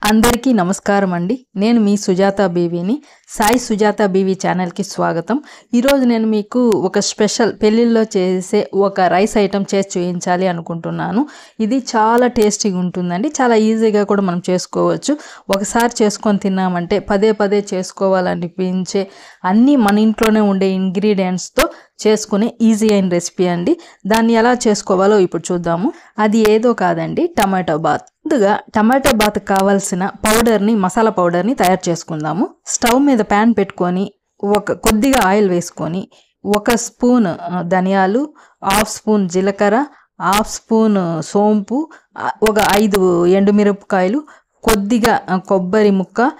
అందరికీ నమస్కారం అండి. నేను మీ సుజాత బీవీని. సాయి సుజాత బీవీ ఛానల్కి స్వాగతం. ఈరోజు నేను మీకు ఒక స్పెషల్ పెళ్ళిళ్ళలో చేసే ఒక రైస్ ఐటెం చేసి చూపించాలి అనుకుంటున్నాను. ఇది చాలా టేస్టీగా ఉంటుందండి. చాలా ఈజీగా కూడా మనం చేసుకోవచ్చు. ఒకసారి చేసుకొని తిన్నామంటే పదే పదే చేసుకోవాలనిపించే అన్నీ మన ఇంట్లోనే ఉండే ఇంగ్రీడియంట్స్తో చేసుకునే ఈజీ అయిన రెసిపీ అండి. దాన్ని ఎలా చేసుకోవాలో ఇప్పుడు చూద్దాము. అది ఏదో కాదండి, టమాటో బాత్. ముందుగా టమాటో బాత్ కావాల్సిన పౌడర్ని, మసాలా పౌడర్ని తయారు చేసుకుందాము. స్టవ్ మీద ప్యాన్ పెట్టుకొని కొద్దిగా ఆయిల్ వేసుకొని 1 స్పూన్ ధనియాలు, 1/2 స్పూన్ జీలకర్ర, 1/2 స్పూన్ సోంపు, ఒక 5 ఎండుమిరపకాయలు, కొద్దిగా కొబ్బరి ముక్క,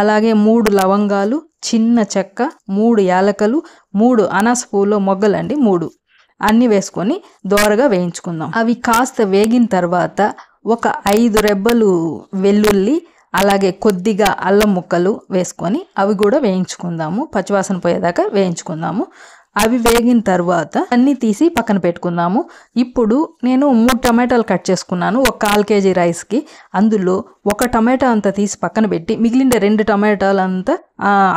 అలాగే 3 లవంగాలు, చిన్న చెక్క, 3 యాలకలు, 3 అనాస పువ్వులో మొగ్గలండి, 3 అన్నీ వేసుకొని దోరగా వేయించుకుందాం. అవి కాస్త వేగిన తర్వాత ఒక 5 రెబ్బలు వెల్లుల్లి, అలాగే కొద్దిగా అల్లం ముక్కలు వేసుకొని అవి కూడా వేయించుకుందాము. పచ్చివాసన పోయేదాకా వేయించుకుందాము. అవి వేగిన తర్వాత అన్నీ తీసి పక్కన పెట్టుకుందాము. ఇప్పుడు నేను 3 టమాటాలు కట్ చేసుకున్నాను 1/4 కేజీ రైస్కి. అందులో 1 టమాటా అంతా తీసి పక్కన పెట్టి మిగిలిన 2 టమాటాలు అంతా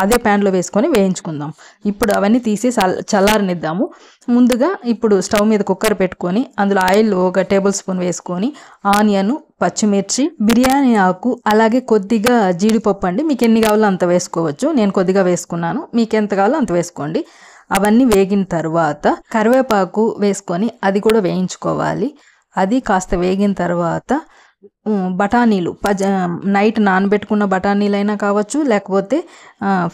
అదే ప్యాన్లో వేసుకొని వేయించుకుందాం. ఇప్పుడు అవన్నీ తీసి చల్లారనిద్దాము. ముందుగా ఇప్పుడు స్టవ్ మీద కుక్కర్ పెట్టుకొని అందులో ఆయిల్ 1 టేబుల్ స్పూన్ వేసుకొని ఆనియన్, పచ్చిమిర్చి, బిర్యానీ ఆకు, అలాగే కొద్దిగా జీడిపప్పు అండి. మీకు ఎన్ని కావాలో అంత వేసుకోవచ్చు. నేను కొద్దిగా వేసుకున్నాను, మీకు ఎంత కావాలో అంత వేసుకోండి. అవన్నీ వేగిన తర్వాత కరివేపాకు వేసుకొని అది కూడా వేయించుకోవాలి. అది కాస్త వేగిన తర్వాత బఠానీలు, నైట్ నానబెట్టుకున్న బఠానీలైనా కావచ్చు, లేకపోతే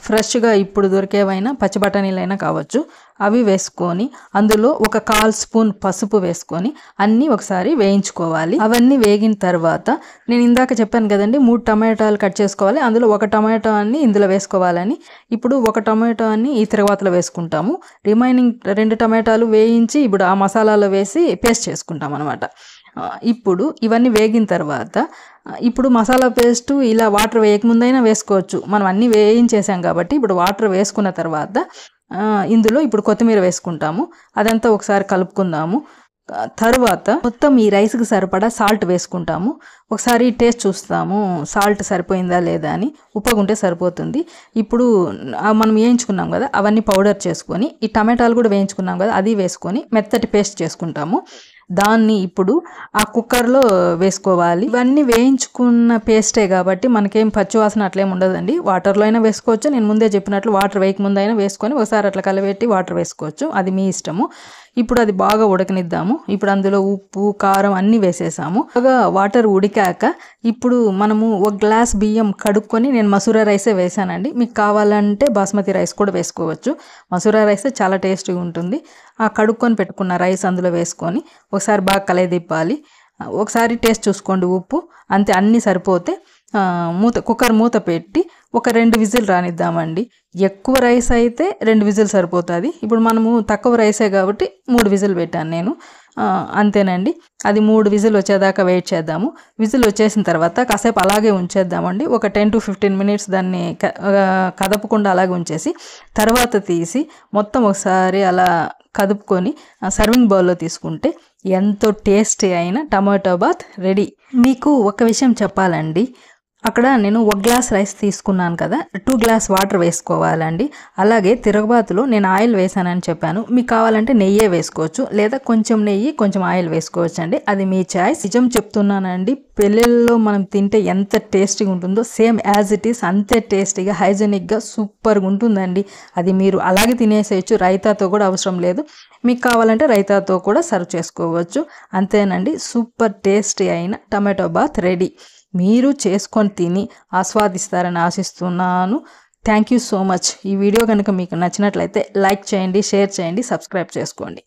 ఫ్రెష్గా ఇప్పుడు దొరికేవైనా పచ్చి బఠానీలైనా కావచ్చు. అవి వేసుకొని అందులో 1/4 స్పూన్ పసుపు వేసుకొని అన్నీ ఒకసారి వేయించుకోవాలి. అవన్నీ వేగిన తర్వాత నేను ఇందాక చెప్పాను కదండి, 3 టమాటాలు కట్ చేసుకోవాలి. అందులో 1 టమాటాని ఇందులో వేసుకోవాలని. ఇప్పుడు 1 టమాటాని ఈ తిరగవాతలో వేసుకుంటాము. రిమైనింగ్ 2 టమాటాలు వేయించి ఇప్పుడు ఆ మసాలాలో వేసి పేస్ట్ చేసుకుంటాం అనమాట. ఇప్పుడు ఇవన్నీ వేగిన తర్వాత ఇప్పుడు మసాలా పేస్టు ఇలా వాటర్ వేయకముందైనా వేసుకోవచ్చు. మనం అన్నీ వేయించేసాం కాబట్టి ఇప్పుడు వాటర్ వేసుకున్న తర్వాత ఇందులో ఇప్పుడు కొత్తిమీర వేసుకుంటాము. అదంతా ఒకసారి కలుపుకుందాము. తర్వాత మొత్తం ఈ రైస్కి సరిపడా సాల్ట్ వేసుకుంటాము. ఒకసారి టేస్ట్ చూస్తాము, సాల్ట్ సరిపోయిందా లేదా అని. ఉప్పగుంటే సరిపోతుంది. ఇప్పుడు మనం వేయించుకున్నాం కదా, అవన్నీ పౌడర్ చేసుకొని ఈ టమాటాలు కూడా వేయించుకున్నాం కదా, అది వేసుకొని మెత్తటి పేస్ట్ చేసుకుంటాము. దాన్ని ఇప్పుడు ఆ కుక్కర్లో వేసుకోవాలి. ఇవన్నీ వేయించుకున్న పేస్టే కాబట్టి మనకేం పచ్చివాసన అట్లేం ఉండదండి. వాటర్లో అయినా వేసుకోవచ్చు. నేను ముందే చెప్పినట్లు వాటర్ వేయకముందు అయినా వేసుకొని ఒకసారి అట్లా కలబెట్టి వాటర్ వేసుకోవచ్చు. అది మీ ఇష్టము. ఇప్పుడు అది బాగా ఉడకనిద్దాము. ఇప్పుడు అందులో ఉప్పు, కారం అన్నీ వేసేసాము. బాగా వాటర్ ఉడికాక ఇప్పుడు మనము 1 గ్లాస్ బియ్యం కడుక్కొని, నేను మసూరా రైసే వేసానండి. మీకు కావాలంటే బాస్మతి రైస్ కూడా వేసుకోవచ్చు. మసూరా రైస్ చాలా టేస్టీగా ఉంటుంది. ఆ కడుక్కొని పెట్టుకున్న రైస్ అందులో వేసుకొని ఒకసారి బాగా కలయదిప్పాలి. ఒకసారి టేస్ట్ చూసుకోండి, ఉప్పు అంతే. అన్నీ సరిపోతే కుక్కర్ మూత పెట్టి ఒక 2 విజిల్ రానిద్దామండి. ఎక్కువ రైస్ అయితే 2 విజిల్ సరిపోతుంది. ఇప్పుడు మనము తక్కువ రైసే కాబట్టి 3 విజిల్ పెట్టాను నేను. అంతేనండి. అది 3 విజిల్ వచ్చేదాకా వెయిట్ చేద్దాము. విజిల్ వచ్చేసిన తర్వాత కాసేపు అలాగే ఉంచేద్దామండి. ఒక 10 to 15 మినిట్స్ దాన్ని కదపకుండా అలాగే ఉంచేసి తర్వాత తీసి మొత్తం ఒకసారి అలా కదుపుకొని సర్వింగ్ బౌల్లో తీసుకుంటే ఎంతో టేస్టీ అయిన టమాటో బాత్ రెడీ. మీకు ఒక విషయం చెప్పాలండి, అక్కడ నేను 1 గ్లాస్ రైస్ తీసుకున్నాను కదా, 2 గ్లాస్ వాటర్ వేసుకోవాలండి. అలాగే తిరగబాతులో నేను ఆయిల్ వేసానని చెప్పాను. మీకు కావాలంటే నెయ్యే వేసుకోవచ్చు, లేదా కొంచెం నెయ్యి కొంచెం ఆయిల్ వేసుకోవచ్చు అండి. అది మీ చాయిస్. నిజం చెప్తున్నానండి, పెళ్ళిళ్ళలో మనం తింటే ఎంత టేస్టీగా ఉంటుందో సేమ్ యాజ్ ఇట్ ఈస్ అంతే టేస్టీగా, హైజెనిక్గా, సూపర్గా ఉంటుందండి. అది మీరు అలాగే తినేసేయచ్చు. రైతాతో కూడా అవసరం లేదు. మీకు కావాలంటే రైతాతో కూడా సర్వ్ చేసుకోవచ్చు. అంతేనండి, సూపర్ టేస్టీ అయిన టమాటో బాత్ రెడీ. మీరు చేసుకొని తిని ఆస్వాదిస్తారని ఆశిస్తున్నాను. Thank you so much. ఈ వీడియో కనుక మీకు నచ్చినట్లయితే లైక్ చేయండి, షేర్ చేయండి, సబ్స్క్రైబ్ చేసుకోండి.